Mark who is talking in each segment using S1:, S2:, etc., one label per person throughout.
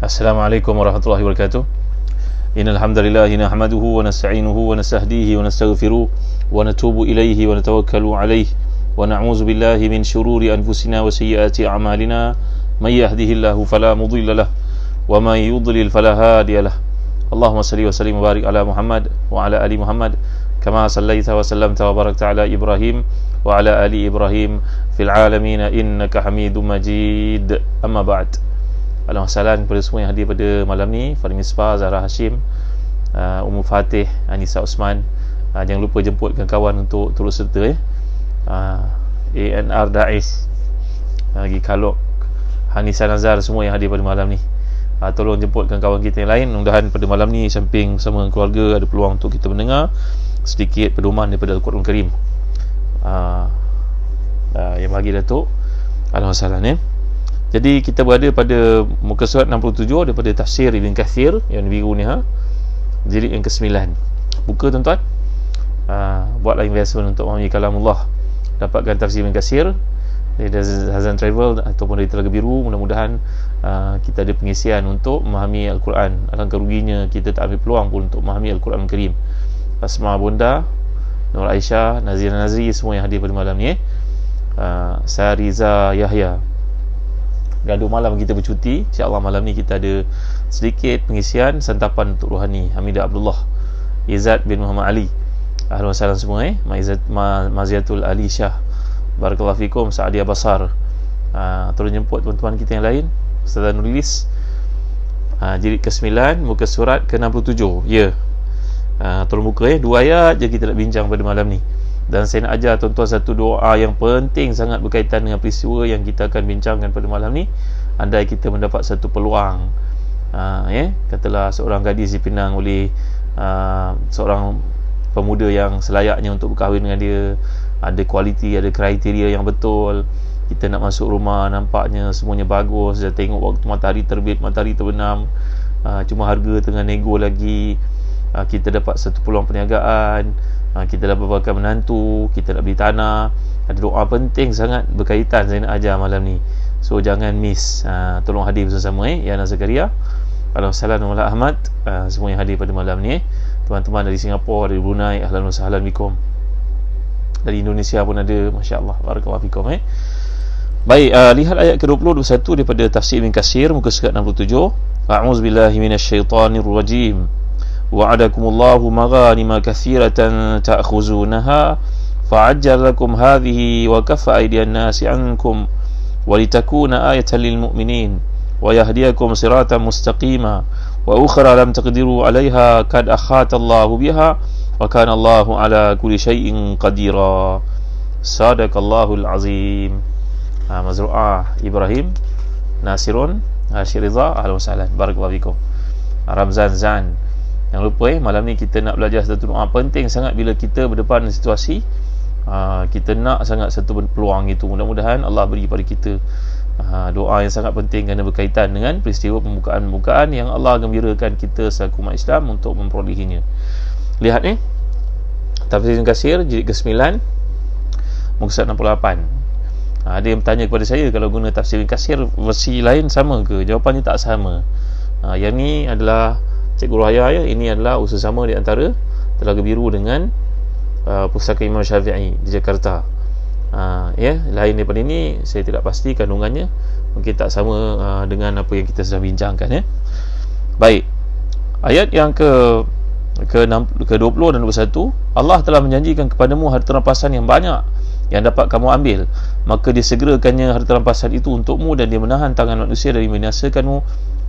S1: Assalamualaikum warahmatullahi wabarakatuh. Innal hamdalillah nahmaduhu wa nasta'inuhu wa nastahdihi wa nastaghfiruh wa natubu ilaihi wa natawakkalu alaihi wa na'udzu billahi min shururi anfusina wa sayyiati a'malina may yahdihillahu fala mudilla lahu wa may yudlil fala hadiya lahu. Allahumma salli wa sallim wa barik ala Muhammad wa ala ali Muhammad kama sallaita wa sallamta wa barakta ala Ibrahim wa ala ali Ibrahim fil alamin innaka Hamidum Majid. Amma ba'd. Alhamdulillah kepada semua yang hadir pada malam ni, Fadil Misbah, Zahra Hashim, Ummu Fatih, Anissa Osman. Jangan lupa jemputkan kawan untuk turut serta ANR Dais, lagi Kalok, Hanisa Nazar, semua yang hadir pada malam ni. Tolong jemputkan kawan kita yang lain. Mudah-mudahan pada malam ni samping sama keluarga ada peluang untuk kita mendengar sedikit pedoman daripada Al-Quran Karim. Yang bagi Datuk, Alhamdulillah ni. Jadi kita berada pada muka surat 67 daripada tafsir Ibn Kathir yang biru ni, jilid yang ke-9. Buka tuan-tuan, buatlah investment untuk memahami kalamullah. Dapatkan tafsir Ibn Kathir dari Hazan Travel ataupun dari Telaga Biru. Mudah-mudahan kita ada pengisian untuk memahami Al-Quran. Alangkah ruginya kita tak ambil peluang pun untuk memahami Al-Quran Karim. Asma Bonda, Nur Aisyah, Nazira Nazri, semua yang hadir pada malam ni, Sariza Yahya. Gaduh malam kita bercuti. InsyaAllah malam ni kita ada sedikit pengisian santapan untuk Ruhani Hamidah Abdullah, Izzat bin Muhammad Ali. Ahlan salam semua, Maziatul Ali Shah, barakallahu fikum, Sa'adiyah Basar. Tolong jemput teman-teman kita yang lain. Ustazah Nurilis, jilid ke-9 muka surat ke-67. Tolong buka, 2 ayat je kita nak bincang pada malam ni. Dan saya nak ajar tuan-tuan satu doa yang penting sangat berkaitan dengan peristiwa yang kita akan bincangkan pada malam ni. Andai kita mendapat satu peluang, katalah seorang gadis dipinang oleh seorang pemuda yang selayaknya untuk berkahwin dengan dia, ada kualiti, ada kriteria yang betul. Kita nak masuk rumah, nampaknya semuanya bagus, dah tengok waktu matahari terbit, matahari terbenam, cuma harga tengah nego lagi. Kita dapat satu peluang perniagaan, kita dapat bakal menantu, kita nak beli tanah. Ada doa penting sangat berkaitan saya nak ajar malam ni, so jangan miss. Tolong hadir bersama Yana Zakaria, Alhamdulillah, Nurul Ahmad, semua yang hadir pada malam ni, teman-teman dari Singapura, dari Brunei, ahlan wa sahlan bikum. Dari Indonesia pun ada, masya-Allah, barakallahu fikum. Baik, lihat ayat ke-20-21 daripada tafsir Ibn Katsir muka surat 67. A'udzubillahi minasyaitonir rajim. Wa'adakumullahu maghanima katsiratan ta'khuzunaha fa'ajjala lakum hadhihi wa kaffa aydiyan nasi 'ankum wa litakuna ayatan lil mu'minin wa yahdiyakum siratan mustaqima wa ukhra lam taqdiru 'alayha kad akhatallahu biha wa kana Allahu 'ala kulli syai'in qadira. Sadaqallahul azim. Mazru'ah Ibrahim Nasirun Syiriza, ahlan wa sahlan, barakallahu fikum. Ramzan Zan. Jangan lupa, malam ni kita nak belajar satu doa penting sangat bila kita berdepan dengan situasi. Kita nak sangat satu peluang itu. Mudah-mudahan Allah beri pada kita doa yang sangat penting kerana berkaitan dengan peristiwa pembukaan yang Allah gembirakan kita selaku umat Islam untuk memperolehinya. Lihat ni, tafsir Ibn Katsir jilid ke-9 muka surat 68. Ada yang bertanya kepada saya, kalau guna tafsir Ibn Katsir versi lain sama ke? Jawapannya tak sama. Yang ni adalah Cikgu Ruhaya, ini adalah usaha sama di antara Telaga Biru dengan Pusaka Imam Syafi'i di Jakarta. Lain daripada ini saya tidak pasti kandungannya, mungkin tak sama dengan apa yang kita sedang bincangkan. Baik, ayat yang ke-20 dan 21. Allah telah menjanjikan kepadamu harta rampasan yang banyak yang dapat kamu ambil, maka disegerakannya harta rampasan itu untukmu, dan dia menahan tangan manusia dari membinasakanmu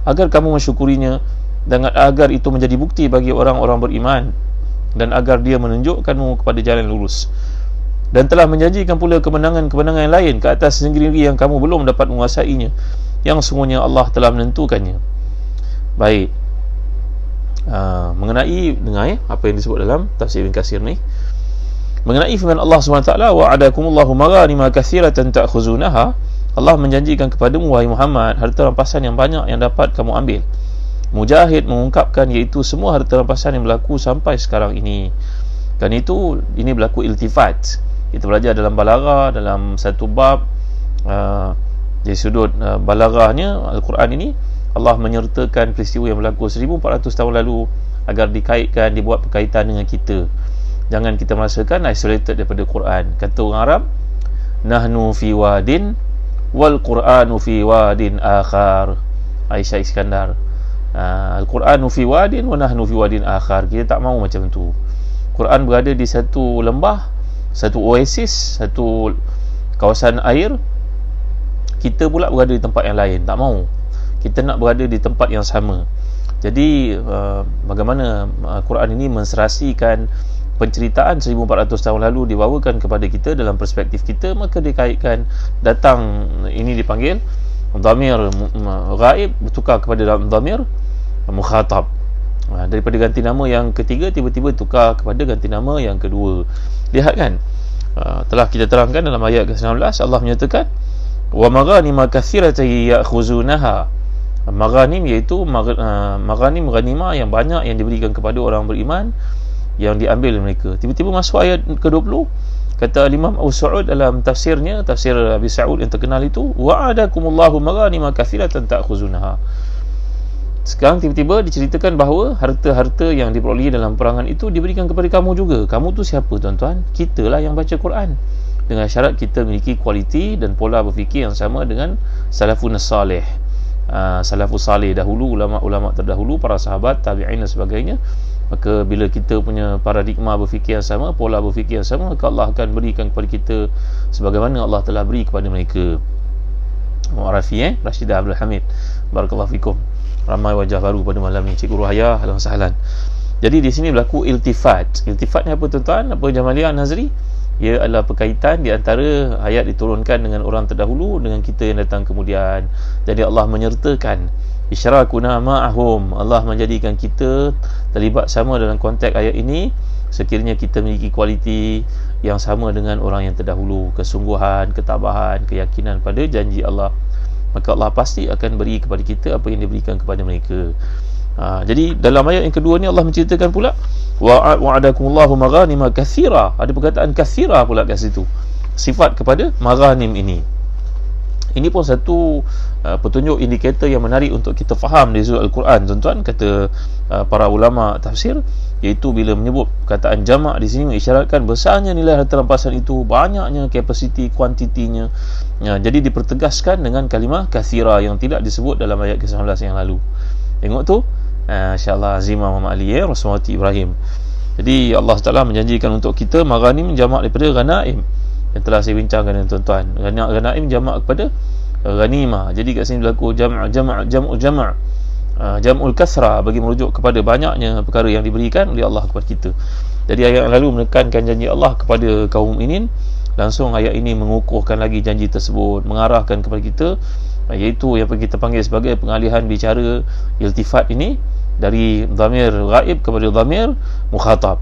S1: agar kamu mensyukurinya, dan agar itu menjadi bukti bagi orang-orang beriman, dan agar dia menunjukkanmu kepada jalan lurus, dan telah menjanjikan pula kemenangan-kemenangan yang lain ke atas negeri yang kamu belum dapat menguasainya, yang sungguhnya Allah telah menentukannya. Baik, mengenai dengar apa yang disebut dalam tafsir Ibn Katsir ni, mengenai firman Allah SWT, wa'adakumullahu maghanima katsiratan ta'khuzunaha, Allah menjanjikan kepadamu wahai Muhammad harta rampasan yang banyak yang dapat kamu ambil. Mujahid mengungkapkan, iaitu semua harta rampasan yang berlaku sampai sekarang ini. Dan ini berlaku iltifat. Kita belajar dalam balaghah, dalam satu bab, dari sudut balaghahnya Al-Quran ini Allah menyertakan peristiwa yang berlaku 1400 tahun lalu agar dikaitkan, dibuat berkaitan dengan kita. Jangan kita merasakan isolated daripada Quran. Kata orang Arab, nahnu fi wadin wal Quranu fi wadin akhar. Aisyah Iskandar, Al-Quranu fi wadin wa nahnu fi wadin akhar. Kita tak mahu macam tu. Quran berada di satu lembah, satu oasis, satu kawasan air. Kita pula berada di tempat yang lain. Tak mahu. Kita nak berada di tempat yang sama. Jadi bagaimana Quran ini menserasikan penceritaan 1400 tahun lalu dibawakan kepada kita dalam perspektif kita, maka dikaitkan, datang, ini dipanggil dhamir ghaib bertukar kepada dhamir mukhatab. Daripada ganti nama yang ketiga tiba-tiba tukar kepada ganti nama yang kedua. Lihat kan, telah kita terangkan dalam ayat ke-19 Allah menyatakan wa maghanima katsiratan ya'khuzunaha. Maghanim iaitu maghanim, ghanimah yang banyak yang diberikan kepada orang beriman yang diambil mereka. Tiba-tiba masuk ayat ke-20, kata Imam Abu Sa'ud dalam tafsirnya, tafsir Abi Sa'ud yang terkenal itu, wa'adakumullahu maghanima katsiratan ta'khuzunaha. Sekarang tiba-tiba diceritakan bahawa harta-harta yang diperolehi dalam perangan itu diberikan kepada kamu juga. Kamu tu siapa tuan-tuan? Kitalah yang baca Quran, dengan syarat kita memiliki kualiti dan pola berfikir yang sama dengan salafun salih. Salafus salih dahulu, ulama-ulama terdahulu, para sahabat, tabi'in dan sebagainya. Maka bila kita punya paradigma berfikir yang sama, pola berfikir yang sama, maka Allah akan berikan kepada kita sebagaimana Allah telah beri kepada mereka. Mu'arafi Rashidah Abdul Hamid, barakallahu fikum. Ramai wajah baru pada malam ni. Cikgu Ruhaya, ahlan sahlan. Jadi di sini berlaku iltifat. Iltifat ni apa tuan-tuan? Apa Jamalia Nazri? Ia adalah perkaitan di antara ayat diturunkan dengan orang terdahulu dengan kita yang datang kemudian. Jadi Allah menyertakan isyarakuna ma'ahum. Allah menjadikan kita terlibat sama dalam konteks ayat ini sekiranya kita memiliki kualiti yang sama dengan orang yang terdahulu, kesungguhan, ketabahan, keyakinan pada janji Allah, maka Allah pasti akan beri kepada kita apa yang diberikan kepada mereka. Jadi dalam ayat yang kedua ni Allah menceritakan pula wa'adakumullahu maghanima katsira. Ada perkataan katsira pula kat situ, sifat kepada maghanim ini. Ini pun satu petunjuk, indikator yang menarik untuk kita faham dari sudut Al-Quran, tuan-tuan. Kata para ulama tafsir, iaitu bila menyebut perkataan jamak di sini mengisyaratkan besarnya nilai harta rampasan itu, banyaknya kapasiti, kuantitinya. Jadi dipertegaskan dengan kalimah katsira yang tidak disebut dalam ayat ke-19 yang lalu. Tengok tu, insya-Allah Azimah Muhammad Ali Rasulullah Ibrahim. Jadi Allah Taala menjanjikan untuk kita maghanim jamak daripada ghanaim yang telah saya bincangkan dengan tuan-tuan. Ghanaim jamak kepada ghanimah. Jadi kat sini berlaku jam'ul kasra bagi merujuk kepada banyaknya perkara yang diberikan oleh Allah kepada kita. Jadi ayat yang lalu menekankan janji Allah kepada kaum mukminin, langsung ayat ini mengukuhkan lagi janji tersebut, mengarahkan kepada kita, iaitu yang kita panggil sebagai pengalihan bicara iltifat ini dari dhamir ghaib kepada dhamir mukhatab.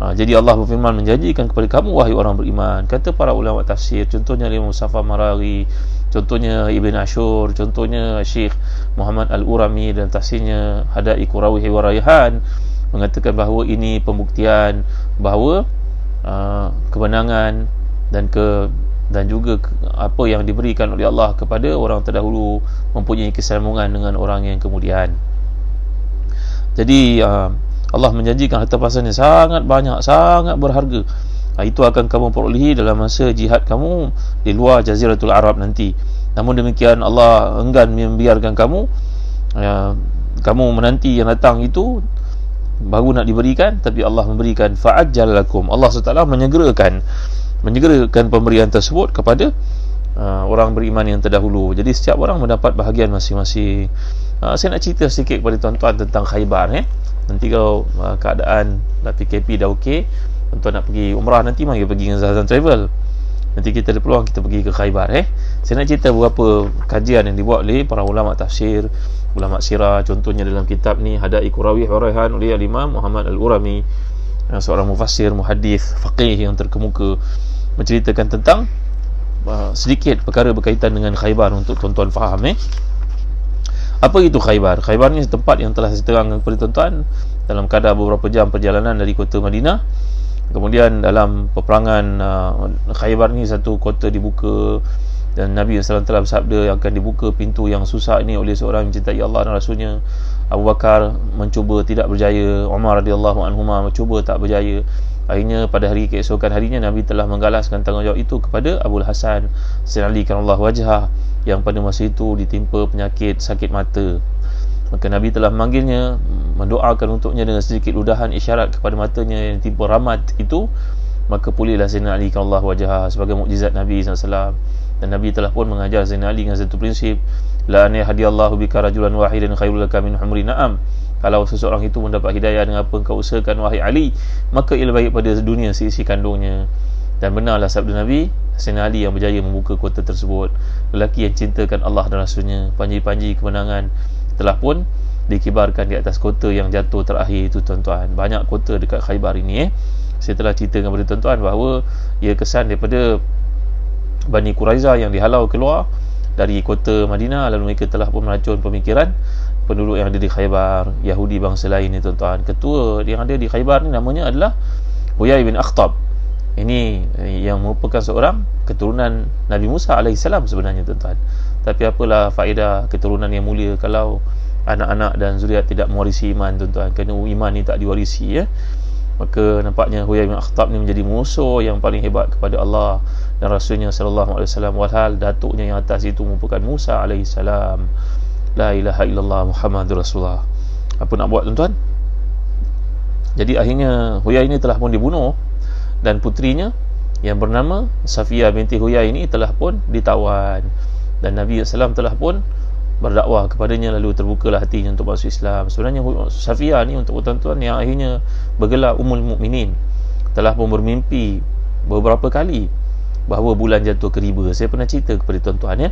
S1: Jadi Allah berfirman menjanjikan kepada kamu wahai orang beriman. Kata para ulama tafsir, contohnya Imam Musafa Maraghi, contohnya Ibn Ashur, contohnya Syekh Muhammad Al-Urami dan tafsirnya Hadaiqu Rawih wa Raihan, mengatakan bahawa ini pembuktian bahawa kemenangan dan juga apa yang diberikan oleh Allah kepada orang terdahulu mempunyai kesambungan dengan orang yang kemudian. Jadi Allah menjanjikan harta rampasan yang sangat banyak, sangat berharga. Itu akan kamu perolehi dalam masa jihad kamu di luar Jaziratul Arab nanti. Namun demikian Allah enggan membiarkan kamu menanti yang datang itu baru nak diberikan, tapi Allah memberikan fa'ajjal lakum. Allah SWT menyegerakan pemberian tersebut kepada orang beriman yang terdahulu. Jadi setiap orang mendapat bahagian masing-masing. Saya nak cerita sedikit kepada tuan-tuan tentang Khaybar. Nanti kalau keadaan PKP dah okey, tuan-tuan nak pergi umrah nanti, mari pergi dengan Zazan Travel. Nanti kita ada peluang kita pergi ke Khaybar. Saya nak cerita beberapa kajian yang dibuat oleh para ulama tafsir, ulama sirah. Contohnya dalam kitab ni Hadaiqu Rawih wa Raihan oleh Imam Muhammad Al-Urami, seorang mufassir, muhaddis, faqih yang terkemuka, menceritakan tentang sedikit perkara berkaitan dengan Khaybar untuk tuan-tuan faham. Apa itu Khaybar? Khaybar ni tempat yang telah saya terangkan kepada tuan-tuan dalam kadar beberapa jam perjalanan dari kota Madinah. Kemudian dalam peperangan Khaybar ni satu kota dibuka Dan Nabi SAW telah bersabda akan dibuka pintu yang susah ini oleh seorang yang mencintai Allah dan Rasulnya. Abu Bakar mencuba tidak berjaya, Umar radhiyallahu anhuma mencuba tak berjaya. Akhirnya pada hari keesokan harinya Nabi telah menggalaskan tanggungjawab itu kepada Abu Hasan Sayyidina Ali karramallahu wajhah, yang pada masa itu ditimpa penyakit sakit mata. Maka Nabi telah memanggilnya, mendoakan untuknya dengan sedikit ludahan isyarat kepada matanya yang tiba ramad itu. Maka pulihlah Sayyidina Ali karramallahu wajhah sebagai mukjizat Nabi SAW. Dan Nabi telah pun mengajar Sayyidina Ali dengan satu prinsip, la an yahdiyallahu bika rajulan wahidan khairul laka min humri na'am. Kalau seseorang itu mendapat hidayah dengan apa engkau usahakan wahai Ali, maka ia lebih baik pada dunia seisi kandungnya. Dan benarlah sabda Nabi, Sayyidina Ali yang berjaya membuka kota tersebut. Lelaki yang cintakan Allah dan Rasulnya, panji-panji kemenangan telah pun dikibarkan di atas kota yang jatuh terakhir itu tuan-tuan. Banyak kota dekat Khaybar ini saya telah ceritakan kepada tuan-tuan bahawa ia kesan daripada Bani Quraizah yang dihalau keluar dari kota Madinah, lalu mereka telah pun meracun pemikiran penduduk yang ada di Khaybar, Yahudi bangsa lain ni tuan-tuan. Ketua yang ada di Khaybar ni namanya adalah Huyai bin Akhtab. Ini yang merupakan seorang keturunan Nabi Musa alaihissalam sebenarnya tuan-tuan. Tapi apalah faedah keturunan yang mulia kalau anak-anak dan zuriat tidak mewarisi iman tuan-tuan. Kerana iman ni tak diwarisi ya. Maka nampaknya Huyai bin Akhtab ni menjadi musuh yang paling hebat kepada Allah dan Rasulnya sallallahu alaihi wasallam, walhal datuknya yang atas itu merupakan Musa alaihissalam. La ilaha illallah Muhammadur Rasulullah. Apa nak buat tuan-tuan? Jadi akhirnya Huyai ini telah pun dibunuh, dan putrinya yang bernama Safiyah binti Huyai ini telah pun ditawan. Dan Nabi SAW telah pun berdakwah kepadanya, lalu terbukalah hatinya untuk masuk Islam. Sebenarnya Safiyah ni untuk tuan-tuan yang akhirnya bergelar Ummul Mukminin telah pun bermimpi beberapa kali bahawa bulan jatuh ke riba. Saya pernah cerita kepada tuan-tuan ya.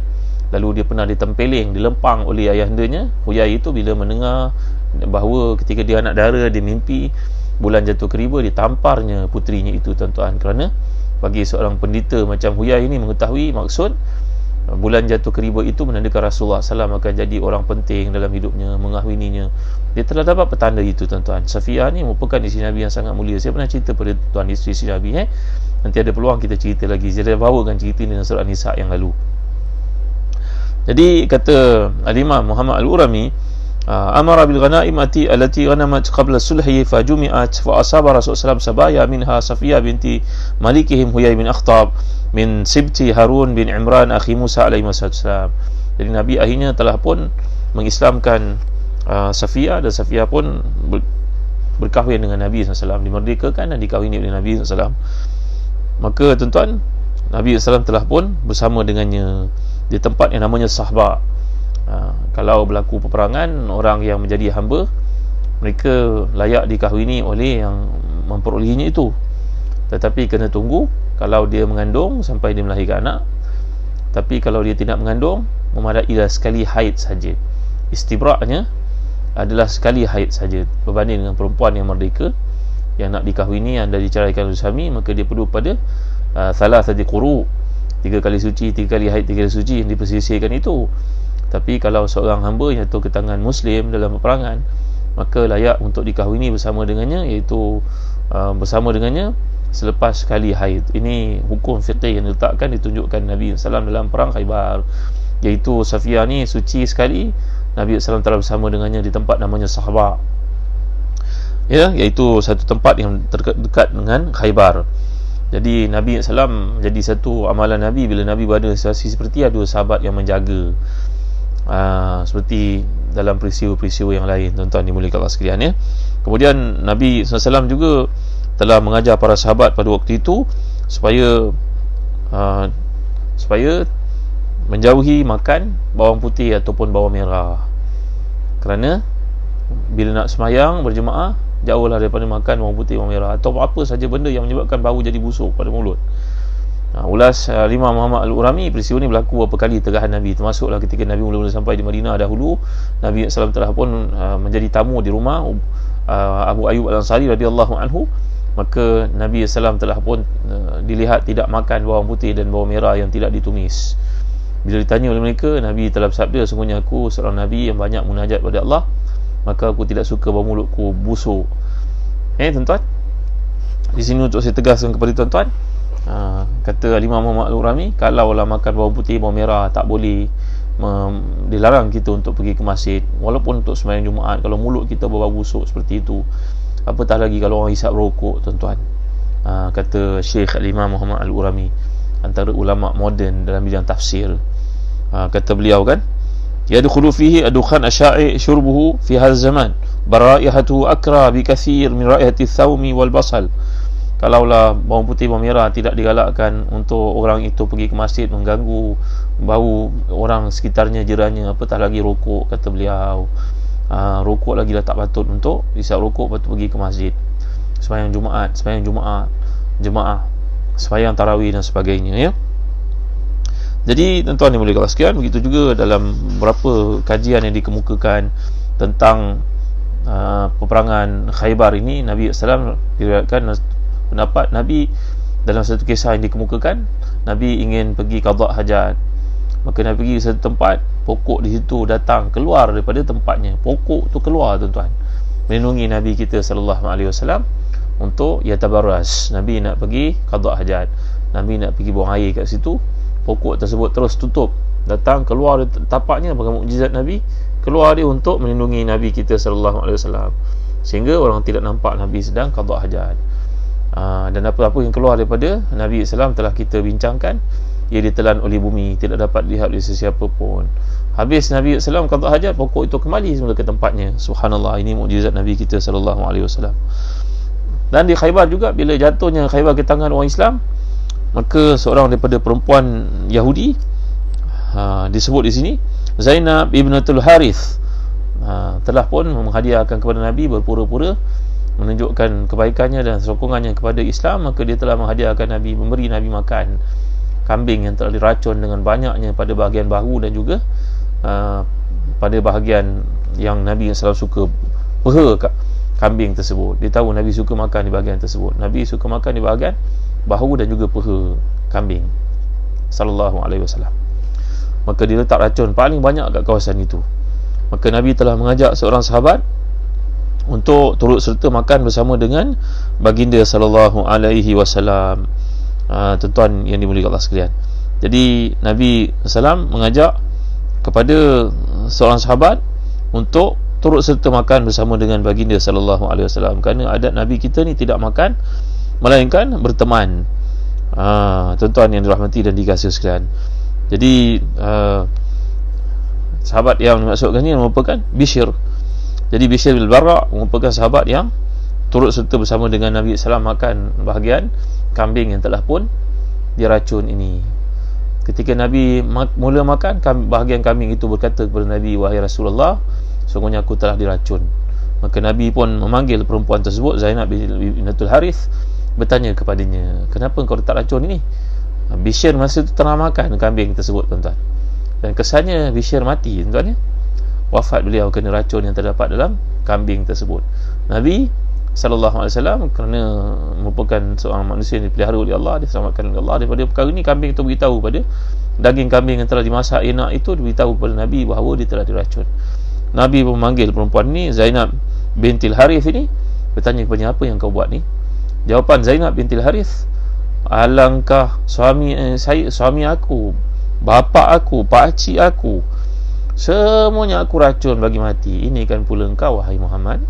S1: Lalu dia pernah ditempeling, dilempang oleh ayahandanya Huyai itu bila mendengar bahawa ketika dia anak dara dia mimpi bulan jatuh ke riba, ditamparnya putrinya itu tuan-tuan. Kerana bagi seorang pendeta macam Huyai ini mengetahui maksud bulan jatuh ke riba itu menandakan Rasulullah SAW akan jadi orang penting dalam hidupnya, mengahwininya. Dia telah dapat petanda itu tuan-tuan. Safiyah ni merupakan isteri Nabi yang sangat mulia. Saya pernah cerita pada tuan isteri Nabi Nanti ada peluang kita cerita lagi. Saya dah bawakan cerita ni dalam surah Nisa yang lalu. Jadi kata Al-Imam Muhammad Al-Urami, amara bil ghanaimati allati ghanamat qabla sulhi fajumi'at fa asaba Rasulullah SAW sabaya minha Safiyah binti malikihim Huyai bin Akhtab min sibti Harun bin Imran akhi Musa alaihi wassalam. Jadi Nabi akhirnya telah pun mengislamkan Safiyah, dan Safiyah pun berkahwin dengan Nabi SAW, dimerdekakan dan dikahwini oleh Nabi SAW. Maka tuan-tuan, Nabi SAW telah pun bersama dengannya di tempat yang namanya Sahba. Kalau berlaku peperangan, orang yang menjadi hamba mereka layak dikahwini oleh yang memperolehinya itu. Tetapi kena tunggu kalau dia mengandung sampai dia melahirkan anak. Tapi kalau dia tidak mengandung, memadailah sekali haid saja. Istibraknya adalah sekali haid saja, berbanding dengan perempuan yang merdeka yang nak dikahwini, yang dah diceraikan oleh suami, maka dia perlu pada thalathati quru, 3 kali suci, 3 kali haid, 3 kali suci yang dipersisihkan itu. Tapi kalau seorang hamba yang jatuh ke tangan Muslim dalam peperangan, maka layak untuk dikahwini bersama dengannya, iaitu bersama dengannya selepas sekali haid. Ini hukum fiqh yang diletakkan, ditunjukkan Nabi SAW dalam perang Khaybar, iaitu Safiyah ni suci sekali. Nabi SAW telah bersama dengannya di tempat namanya Sahba, ya, iaitu satu tempat yang dekat dengan Khaybar. Jadi Nabi SAW menjadi satu amalan Nabi bila Nabi berada situasi seperti ada sahabat yang menjaga, seperti dalam peristiwa-peristiwa yang lain tuan-tuan dimuliakan Allah sekalian ya. Kemudian Nabi SAW juga telah mengajar para sahabat pada waktu itu supaya menjauhi makan bawang putih ataupun bawang merah, kerana bila nak semayang berjemaah, jauhlah daripada makan bawang putih, bawang merah atau apa saja benda yang menyebabkan bau jadi busuk pada mulut. Ulas Imam Muhammad Al-Urami, peristiwa ini berlaku beberapa kali tegahan Nabi, termasuklah ketika Nabi mula-mula sampai di Madinah dahulu. Nabi SAW telah pun menjadi tamu di rumah Abu Ayyub Al-Ansari radhiyallahu anhu. Maka Nabi SAW telah pun dilihat tidak makan bawang putih dan bawang merah yang tidak ditumis. Bila ditanya oleh mereka, Nabi telah bersabda, sesungguhnya aku seorang Nabi yang banyak munajat pada Allah, maka aku tidak suka bau mulutku busuk. Tuan-tuan, di sini untuk saya tegaskan kepada tuan-tuan, Kata Imam Muhammad Al-Urami, kalaulah makan bawang putih, bawang merah tak boleh, dilarang kita untuk pergi ke masjid walaupun untuk sembahyang Jumaat. Kalau mulut kita berbau busuk seperti itu, apatah lagi kalau orang hisap rokok, tuan-tuan. Kata Syekh Imam Muhammad Al-Urami, antara ulama moden dalam bidang tafsir. Kata beliau kan, yadkhulu fihi adukhan asya'i syurbuhu fi hadzal zaman baraihatu akra bi kathir min raihati thawmi wal basal. Kalaulah bawang putih, bawang merah tidak digalakkan untuk orang itu pergi ke masjid, mengganggu bau orang sekitarnya, jirannya, apatah lagi rokok, kata beliau. Rokok lagi dah tak patut untuk isap rokok, patut pergi ke masjid, sembahyang Jumaat, jemaah, sembahyang tarawih dan sebagainya, ya. Jadi tuan-tuan yang boleh kalau sekian, begitu juga dalam beberapa kajian yang dikemukakan tentang peperangan Khaybar ini, Nabi SAW diriwayatkan pendapat Nabi dalam satu kisah yang dikemukakan, Nabi ingin pergi qada hajat, maka Nabi pergi ke satu tempat, pokok di situ datang keluar daripada tempatnya, pokok tu keluar, tuan-tuan, melindungi Nabi kita SAW untuk yatabarras. Nabi nak pergi qada hajat, Nabi nak pergi buang air kat situ, pokok tersebut terus tutup, datang keluar tapaknya, bagi mukjizat Nabi, keluar dia untuk melindungi Nabi kita SAW, sehingga orang tidak nampak Nabi sedang qada hajat. Dan apa-apa yang keluar daripada Nabi SAW telah kita bincangkan, ia ditelan oleh bumi, tidak dapat dilihat oleh sesiapa pun. Habis Nabi SAW qada hajat, pokok itu kembali semula ke tempatnya. Subhanallah, ini mukjizat Nabi kita SAW. Dan di Khaybar juga, bila jatuhnya Khaybar ke tangan orang Islam, maka seorang daripada perempuan Yahudi, disebut di sini Zainab ibnatul Harith, telah pun menghadiahkan kepada Nabi, berpura-pura menunjukkan kebaikannya dan sokongannya kepada Islam. Maka dia telah menghadiahkan Nabi, memberi Nabi makan kambing yang telah diracun dengan banyaknya pada bahagian bahu dan juga pada bahagian yang Nabi SAW suka, peha kambing tersebut. Dia tahu Nabi suka makan di bahagian tersebut. Nabi suka makan di bahagian bahu dan juga peha kambing sallallahu alaihi wasallam. Maka dia letak racun paling banyak kat kawasan itu. Maka Nabi telah mengajak seorang sahabat untuk turut serta makan bersama dengan baginda sallallahu alaihi wasallam. Tuan-tuan yang dimuliakan Allah sekalian, jadi Nabi SAW mengajak kepada seorang sahabat untuk turut serta makan bersama dengan baginda sallallahu alaihi wasallam, kerana adat Nabi kita ni tidak makan melainkan berteman. Tuan-tuan yang dirahmati dan dikasihi sekalian, jadi sahabat yang dimaksudkan ni merupakan Bishr. Jadi Bishr bin Bara merupakan sahabat yang turut serta bersama dengan Nabi SAW makan bahagian kambing yang telah pun diracun ini. Ketika Nabi mula makan, bahagian kambing itu berkata kepada Nabi, wahai Rasulullah, sungguhnya aku telah diracun. Maka Nabi pun memanggil perempuan tersebut, Zainab bintul Harith, bertanya kepadanya, kenapa kau letak racun ini? Bishr masa itu tengah makan kambing tersebut, tuan-tuan, dan kesannya Bishr mati, tuan-tuan, ya. Wafat beliau kerana racun yang terdapat dalam kambing tersebut. Nabi SAW kerana merupakan seorang manusia yang dipelihara oleh Allah, diselamatkan oleh Allah daripada perkara ini, kambing itu beritahu pada daging kambing yang telah dimasak enak itu, diberitahu kepada Nabi bahawa dia telah diracun. Nabi memanggil perempuan ni, Zainab bintil Harith ini, bertanya kepadanya, apa yang kau buat ni? Jawapan Zainab bintil Harith, alangkah suami aku, bapa aku, pakcik aku, semuanya aku racun bagi mati. Ini kan pula engkau, wahai Muhammad.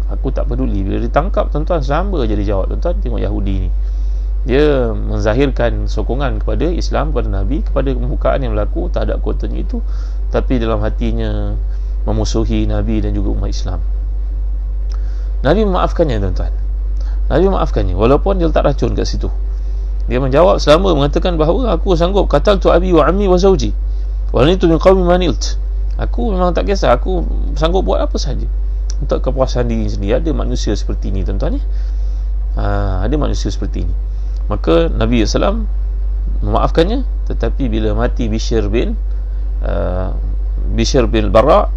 S1: Aku tak peduli. Bila ditangkap, tuan-tuan, sama je dia jawab. Tuan-tuan tengok Yahudi ni, dia menzahirkan sokongan kepada Islam, kepada Nabi, kepada pembukaan yang berlaku terhadap kotanya itu, tapi dalam hatinya memusuhi Nabi dan juga umat Islam. Nabi memaafkannya, tuan-tuan. Nabi memaafkannya walaupun dia letak racun kat situ. Dia menjawab selama mengatakan bahawa aku sanggup qataltu abi wa ammi wa zawji wa lanitu min qaumi manilt. Aku memang tak kisah, aku sanggup buat apa saja untuk kepuasan diri sendiri. Ada manusia seperti ini, tuan-tuan, ya. Ada manusia seperti ini. Maka Nabi SAW memaafkannya. Tetapi bila mati Bishr bin Bara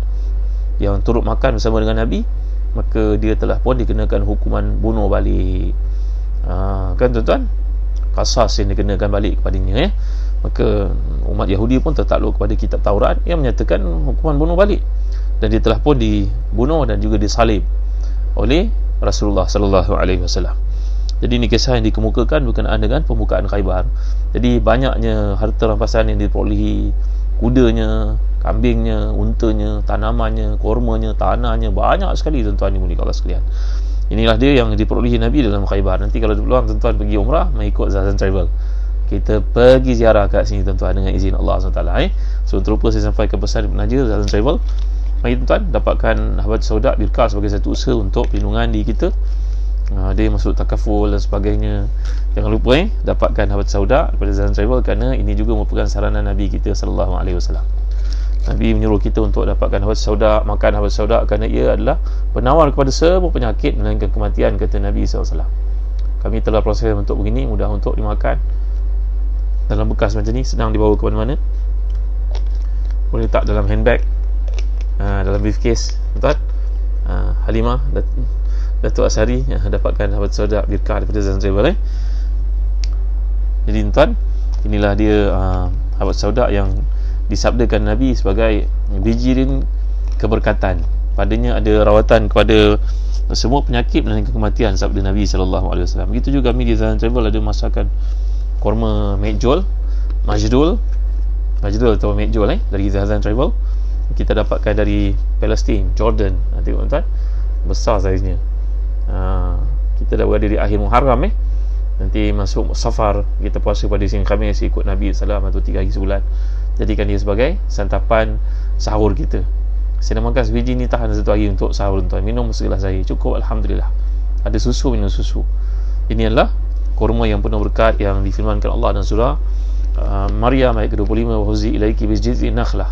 S1: yang turut makan bersama dengan Nabi, maka dia telah pun dikenakan hukuman bunuh balik. Kan, tuan-tuan, qasas yang dikenakan balik kepadanya, ya. Maka umat Yahudi pun tertakluk kepada kitab Taurat yang menyatakan hukuman bunuh balik, dan dia telah pun dibunuh dan juga disalib oleh Rasulullah sallallahu alaihi wasallam. Jadi ini kisah yang dikemukakan berkenaan dengan pembukaan Khaybar. Jadi banyaknya harta rampasan yang diperolehi, kudanya, kambingnya, untanya, tanamannya, kormanya, tanahnya, banyak sekali tuan-tuan dimuliakan Allah sekalian. Inilah dia yang diperolehi Nabi dalam Khaybar. Nanti kalau peluang tuan-tuan pergi umrah, mengikut Zazan Travel, kita pergi ziarah kat sini tuan-tuan dengan izin Allah SWT. So terlupa saya sampaikan pesan penaja Zazan Travel. Mari tuan-tuan dapatkan Habat Sauda Birkah sebagai satu usaha untuk perlindungan diri kita. Dia masuk takaful dan sebagainya. Jangan lupa dapatkan Habat Sauda daripada Zazan Travel, kerana ini juga merupakan saranan Nabi kita sallallahu alaihi wasallam. Nabi menyuruh kita untuk dapatkan Habat Sauda, makan Habat Sauda, kerana ia adalah penawar kepada semua penyakit melainkan kematian, kata Nabi SAW. Kami telah proses untuk begini, mudah untuk dimakan dalam bekas macam ni, senang dibawa ke mana-mana. Boleh letak dalam handbag, dalam briefcase tuan. Halimah Datuk Asari dapatkan Habat Sauda Birkah daripada Zazan Travel. Jadi tuan, inilah dia Habat Sauda yang disabdakan Nabi sebagai bijirin keberkatan. Padanya ada rawatan kepada semua penyakit dan kematian, sabda Nabi SAW. Begitu juga kami di Zazan Travel ada masakan korma Majdul atau Majdul dari Zazan Travel. Kita dapatkan dari Palestin, Jordan. Tengok tuan, besar saiznya. Kita dah berada di akhir Muharram. Nanti masuk Safar, kita puasa pada Isnin Khamis ikut Nabi SAW, atau 3 hari sebulan. Jadikan dia sebagai santapan sahur kita. Saya dah makan sebiji ni, tahan 1 hari untuk sahur tuan. Minum segelas air cukup, Alhamdulillah. Ada susu, minum susu. Ini adalah kurma yang penuh berkat yang difirmankan Allah dalam surah Maryam ayat ke-25, wa huzi ilaiki bijiz'in nakhlah.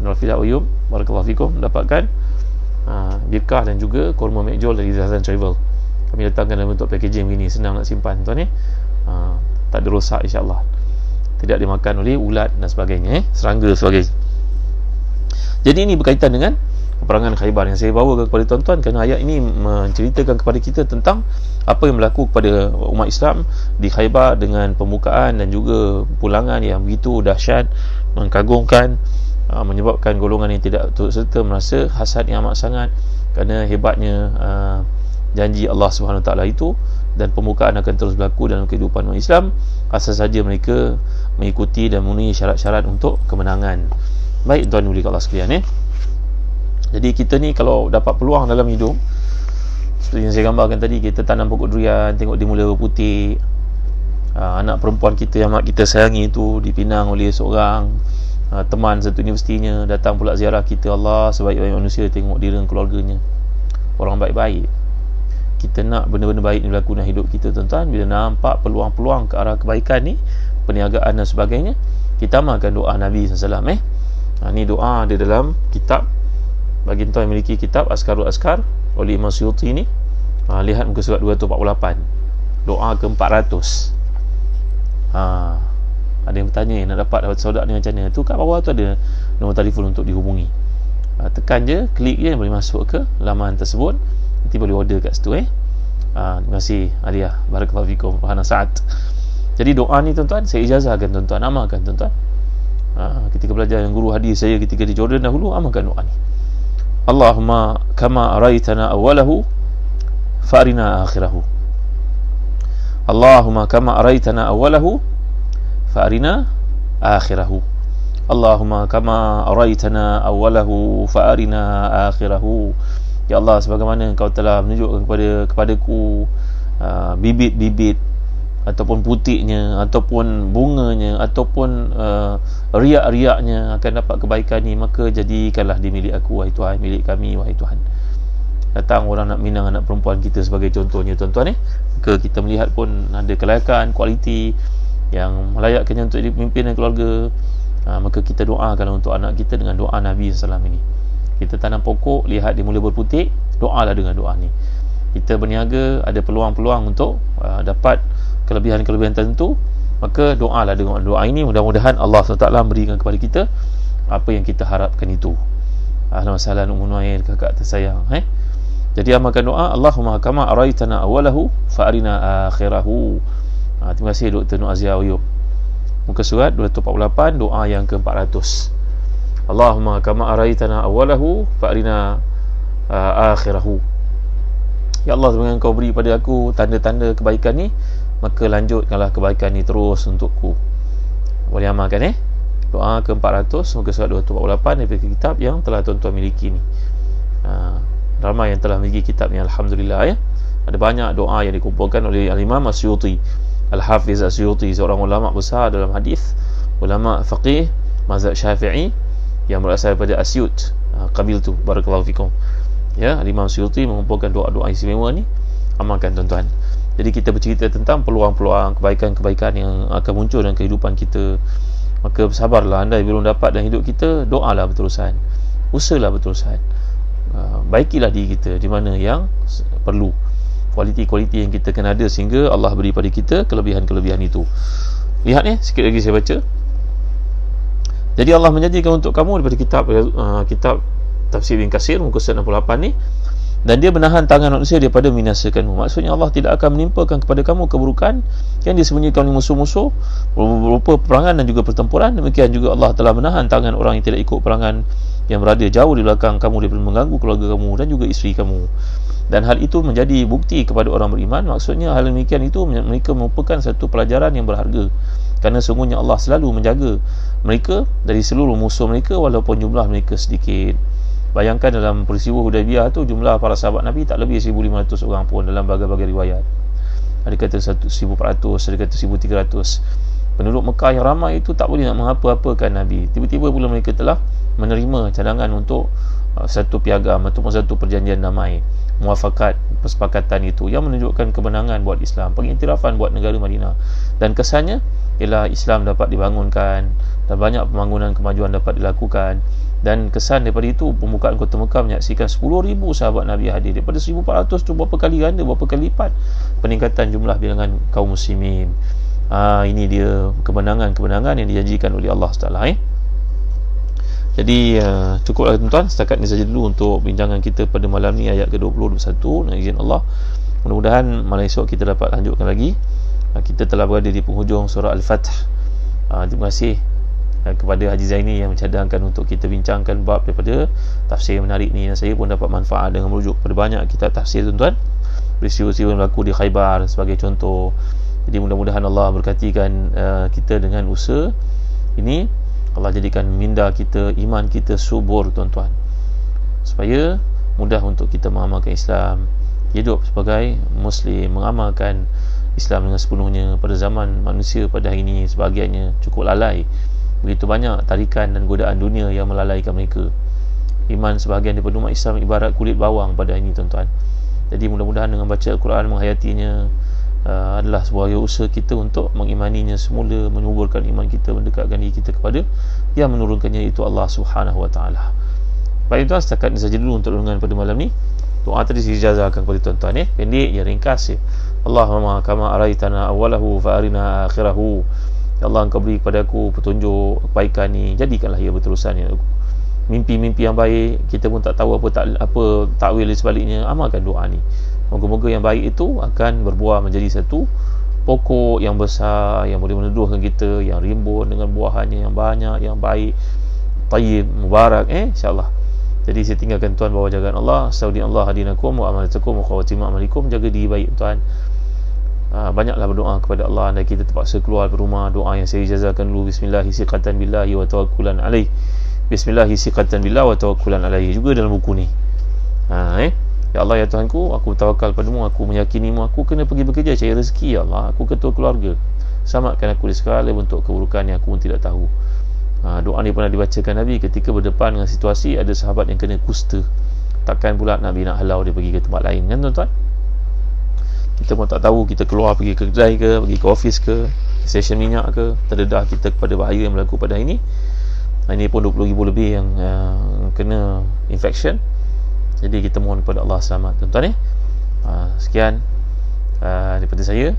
S1: Menurut Uyub, barakallahu fikum, mendapatkan birkah dan juga kurma Majdul dari Zazan Travel. Kami letakkan dalam bentuk packaging begini, senang nak simpan tuan tak ada rosak insya-Allah. Tidak dimakan oleh ulat dan sebagainya, serangga sebagainya. Jadi ini berkaitan dengan peperangan Khaybar yang saya bawa kepada tuan-tuan, kerana ayat ini menceritakan kepada kita tentang apa yang berlaku kepada umat Islam di Khaybar, dengan pembukaan dan juga pulangan yang begitu dahsyat, mengagumkan, menyebabkan golongan yang tidak turut serta merasa hasad yang amat sangat kerana hebatnya janji Allah SWT itu, dan pembukaan akan terus berlaku dalam kehidupan umat Islam asal saja mereka mengikuti dan memenuhi syarat-syarat untuk kemenangan. Baik tuan mulia Allah sekalian. Jadi kita ni kalau dapat peluang dalam hidup, seperti yang saya gambarkan tadi, kita tanam pokok durian, tengok dia mula berputik, anak perempuan kita yang mak kita sayangi itu dipinang oleh seorang teman satu universitinya, datang pula ziarah kita. Allah sebaik-baik manusia, tengok dia dan keluarganya orang baik-baik. Kita nak benda-benda baik ni berlaku dalam hidup kita tuan-tuan. Bila nampak peluang-peluang ke arah kebaikan ni, perniagaan dan sebagainya, kita amalkan doa Nabi SAW. Ni doa ada dalam kitab, bagi tuan yang memiliki kitab Askarul Askar oleh Imam Suyuti ni, lihat muka surat 248, doa ke-400. Ada yang bertanya nak dapat Habat Sauda ni macam mana? Tu kat bawah tu ada nombor telefon untuk dihubungi. Tekan je, klik je, boleh masuk ke laman tersebut. Nanti boleh order kat situ. Terima kasih Aliyah, barakallahu fikum, Rahana Sa'ad. Jadi doa ni tuan-tuan, saya ijazahkan tuan-tuan, amalkan tuan-tuan. Ketika belajar dengan guru hadis saya ketika di Jordan dahulu, amalkan doa ni. Allahumma kama araitana awalahu fa'arina akhirahu. Allahumma kama araitana awalahu fa'arina akhirahu. Allahumma kama araitana awalahu fa'arina akhirahu. Ya Allah, sebagaimana Engkau telah menunjukkan kepadaku bibit-bibit ataupun putiknya, ataupun bunganya, ataupun riak-riaknya akan dapat kebaikan ni, maka jadikanlah dia milik aku, wahai Tuhan, milik kami, wahai Tuhan. Datang orang nak minang anak perempuan kita sebagai contohnya tuan-tuan, maka kita melihat pun ada kelayakan, kualiti yang melayakkannya untuk jadi pemimpin dan keluarga, maka kita doakan untuk anak kita dengan doa Nabi SAW ini. Kita tanam pokok, lihat dia mula berputik, doalah dengan doa ni. Kita berniaga, ada peluang-peluang untuk dapat kelebihan-kelebihan tertentu, maka doalah dengan doa ini. Mudah-mudahan Allah SWT berikan kepada kita apa yang kita harapkan itu. Ahlan wa sahlan Ummu Nuair, kakak tersayang. Jadi amalkan doa, Allahumma kama araitana awalahu fa'arina akhirahu. Terima kasih Dr. Nur Azia Uyub. Muka surat 248, doa yang ke-400. Allahumma kama araitana awalahu fa'arina akhirahu. Ya Allah, dengan kau beri pada aku tanda-tanda kebaikan ni, maka lanjutkanlah kebaikan ni terus untukku. Boleh amalkan doa ke-400 muka surat 248 daripada kitab yang telah tuan-tuan miliki ni. Ramai yang telah miliki kitab ni, alhamdulillah Ada banyak doa yang dikumpulkan oleh Al-Imam Asyuti, Al-Hafiz Asyuti, seorang ulama besar dalam hadis, ulama faqih mazhab Syafi'i yang berasal daripada Asyut qabil tu, barakallahu fikum. Al-Imam Asyuti mengumpulkan doa-doa istimewa ni, amalkan tuan-tuan. Jadi kita bercerita tentang peluang-peluang kebaikan-kebaikan yang akan muncul dalam kehidupan kita. Maka bersabarlah anda belum dapat dalam hidup kita, doalah berterusan, usahalah berterusan, baikilah diri kita di mana yang perlu, kualiti-kualiti yang kita kena ada sehingga Allah beri pada kita kelebihan-kelebihan itu. Lihat sikit lagi saya baca. Jadi Allah menjanjikan untuk kamu daripada kitab Tafsir Ibn Katsir muka surat 68 ni, dan dia menahan tangan manusia daripada membinasakanmu. Maksudnya Allah tidak akan menimpakan kepada kamu keburukan yang disembunyikan oleh musuh-musuh berupa peperangan dan juga pertempuran. Demikian juga Allah telah menahan tangan orang yang tidak ikut peperangan, yang berada jauh di belakang kamu daripada mengganggu keluarga kamu dan juga isteri kamu. Dan hal itu menjadi bukti kepada orang beriman. Maksudnya hal demikian itu mereka merupakan satu pelajaran yang berharga, kerana sungguhnya Allah selalu menjaga mereka dari seluruh musuh mereka walaupun jumlah mereka sedikit. Bayangkan dalam peristiwa Hudaybiyah tu, jumlah para sahabat Nabi tak lebih 1,500 orang pun dalam berbagai riwayat. Ada kata 1,400, ada kata 1,300. Penduduk Mekah yang ramai itu tak boleh nak mengapa-apakan Nabi. Tiba-tiba pula mereka telah menerima cadangan untuk satu piagam ataupun satu perjanjian damai, muafakat, persepakatan itu yang menunjukkan kemenangan buat Islam, pengiktirafan buat negara Madinah. Dan kesannya ialah Islam dapat dibangunkan dan banyak pembangunan kemajuan dapat dilakukan. Dan kesan daripada itu, pembukaan kota Mekah menyaksikan 10,000 sahabat Nabi hadir. Daripada 1,400 tu berapa kali ganda, berapa kali lipat peningkatan jumlah bilangan kaum muslimin. Ini dia kemenangan-kemenangan yang dijanjikan oleh Allah SWT. Jadi cukuplah tuan-tuan, setakat ini saja dulu untuk bincangan kita pada malam ni, ayat ke-20 21 dengan izin Allah. Mudah-mudahan malam esok kita dapat lanjutkan lagi. Kita telah berada di penghujung surah Al-Fath. Terima kasih kepada Haji Zaini yang mencadangkan untuk kita bincangkan bab daripada tafsir yang menarik ni, dan saya pun dapat manfaat dengan merujuk pada banyak kitab tafsir tuan-tuan, peristiwa-peristiwa yang berlaku di Khaybar sebagai contoh. Jadi mudah-mudahan Allah berkatikan kita dengan usaha ini. Allah jadikan minda kita, iman kita subur tuan-tuan, supaya mudah untuk kita mengamalkan Islam, hidup sebagai Muslim, mengamalkan Islam dengan sepenuhnya. Pada zaman manusia pada hari ini, sebahagiannya cukup lalai. Begitu banyak tarikan dan godaan dunia yang melalaikan mereka. Iman sebahagian daripada umat Islam ibarat kulit bawang pada hari ini tuan-tuan. Jadi mudah-mudahan dengan baca Al-Quran, menghayatinya adalah sebuah usaha kita untuk mengimaninya semula, menyuburkan iman kita, mendekatkan diri kita kepada yang menurunkannya, itu Allah Subhanahu Wa Taala. Baik tuan, setakat ini saja dulu untuk renungan pada malam ni. Doa tadi dijazahkan kepada tuan-tuan pendek ya, ringkas Allahumma kama araitana awalahu fa arina akhirahu. Ya Allah, Engkau beri kepada aku petunjuk kebaikan ni, jadikanlah ia berterusan mimpi-mimpi yang baik. Kita pun tak tahu apa takwil di sebaliknya. Amalkan doa ni, moga-moga yang baik itu akan berbuah menjadi satu pokok yang besar yang boleh meneduhkan kita, yang rimbun dengan buahannya yang banyak, yang baik, tayyib, mubarak insya-Allah. Jadi saya tinggalkan tuan bawah jagaan Allah. Astagfirullah hadinakum wa amalatukum wa khawatim amalikum. Jaga diri baik tuan. Banyaklah berdoa kepada Allah. Dan kita terpaksa keluar dari rumah, doa yang saya ijazahkan dulu, bismillahi siqatan billahi wa tawakkulan alaih. Bismillahi siqatan billahi wa tawakkulan alaih, juga dalam buku ni. Ya Allah, ya Tuhanku, aku tawakal padamu, aku meyakinimu, aku kena pergi bekerja cari rezeki. Ya Allah, aku ketua keluarga, selamatkan aku dari segala bentuk keburukan yang aku pun tidak tahu. Doa ni pernah dibacakan Nabi ketika berdepan dengan situasi ada sahabat yang kena kusta. Takkan pula Nabi nak halau dia pergi ke tempat lain, kan tuan-tuan? Kita pun tak tahu, kita keluar pergi ke kedai ke, pergi ke office ke, stesen minyak ke, terdedah kita kepada bahaya yang berlaku pada hari ini. Ini pun 20,000 lebih yang kena infection. Jadi kita mohon kepada Allah selamat tuan-tuan. Sekian daripada saya.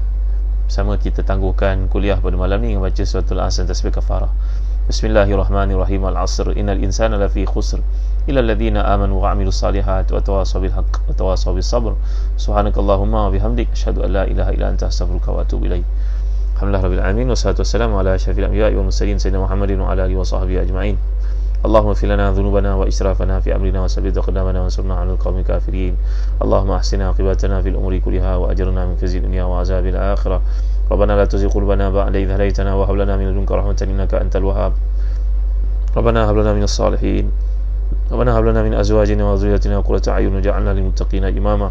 S1: Bersama kita tangguhkan kuliah pada malam ni dengan baca suratul Asr tasbih kafarah. Bismillahirrahmanirrahim. Al-'asr innal insana lafi khusr illa alladhina amanu wa 'amilus salihat wa tawassaw bil haqq wa tawassaw bis sabr. Subhanakallahumma wa bihamdik asyhadu an la ilaha illa anta astaghfiruka wa atubu ilaik. Alhamdulillahirabbil alamin wassalatu wassalamu ala asyrafil anbiya'i wal mursalin sayyidina Muhammadin wa ala alihi wa sahbihi ajma'in. Allahumma ighfir lana dhunubana wa israfana fi amrina wa sabbit aqdamana wa ansurna 'alal qaumil kafirin. Allahumma ahsina aqibatana fil umuri kulliha wa ajirna min khizyi dunya wa azabil akhirah. Rabbana la tuzigh qulubana ba'da idh hadaytana wa hab lana min ladunka rahmatan innaka antal wahhab. Rabbana hab lana minas salihin. Rabbana hab lana min azwajina wa dhurriyyatina qurrata a'yun waj'alna lil muttaqina imama.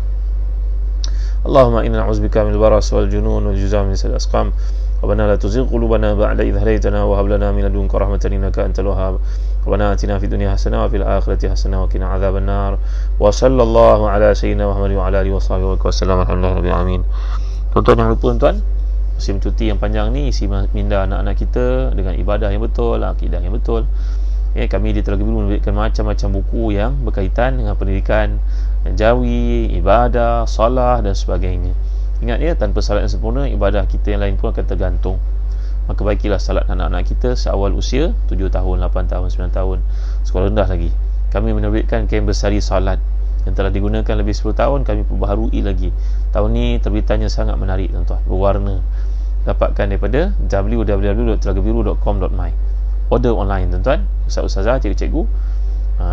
S1: Allahumma inna na'udzubika minal baras wal junun wal juzam min al-asqam. Rabbana la tuzigh qulubana ba'da idh hadaytana wa hab lana min ladunka rahmatan innaka antal wahhab. Rabbana atina fid dunya hasanah wa fil akhirati hasanah wa qina adzaban nar. Wa sallallahu ala sayyidina Muhammad wa ala alihi wa sahbihi wa sallam. Alhamdulillahirabbil alamin. Tuan-tuan jangan lupa tuan, musim cuti yang panjang ni isi minda anak-anak kita dengan ibadah yang betul, akidah yang betul. Kami di Telaga Biru menerbitkan macam-macam buku yang berkaitan dengan pendidikan jawi, ibadah, salah dan sebagainya. Ingat ya, tanpa salat yang sempurna, ibadah kita yang lain pun akan tergantung. Maka baikilah salat anak-anak kita seawal usia 7 tahun, 8 tahun, 9 tahun, sekolah rendah lagi. Kami menerbitkan kain bersari salat yang telah digunakan lebih 10 tahun, kami perbaharui lagi. Tahun ni terbitannya sangat menarik tuan-tuan, berwarna. Dapatkan daripada www.telagabiru.com.my. Order online tuan-tuan, ustaz-ustazah, cikgu-cikgu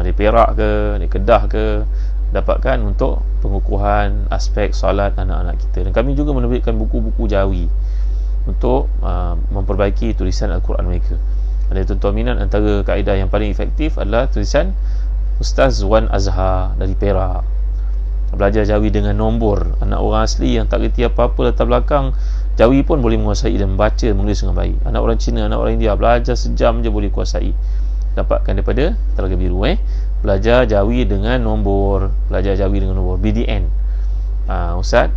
S1: di Perak ke, di Kedah ke, dapatkan untuk pengukuhan aspek solat anak-anak kita. Dan kami juga menerbitkan buku-buku jawi untuk memperbaiki tulisan Al-Quran mereka. Ada tuan-tuan minat, antara kaedah yang paling efektif adalah tulisan Ustaz Wan Azhar dari Perak. Belajar jawi dengan nombor. Anak orang asli yang tak reti apa-apa latar belakang jawi pun boleh menguasai dan membaca, menulis dengan baik. Anak orang Cina, anak orang India belajar sejam je boleh kuasai. Dapatkan daripada Telaga Biru. Belajar jawi dengan nombor, belajar jawi dengan nombor, BDN. Ustaz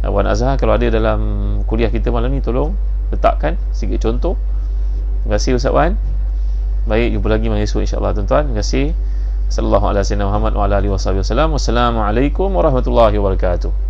S1: Wan Azhar, kalau ada dalam kuliah kita malam ni, tolong letakkan sedikit contoh. Terima kasih Ustaz Wan. Baik, jumpa lagi malam esok insya-Allah tuan-tuan. Terima kasih. Sallallahu alaihi wasallam wa ala alihi wasallam. Wassalamualaikum warahmatullahi wabarakatuh.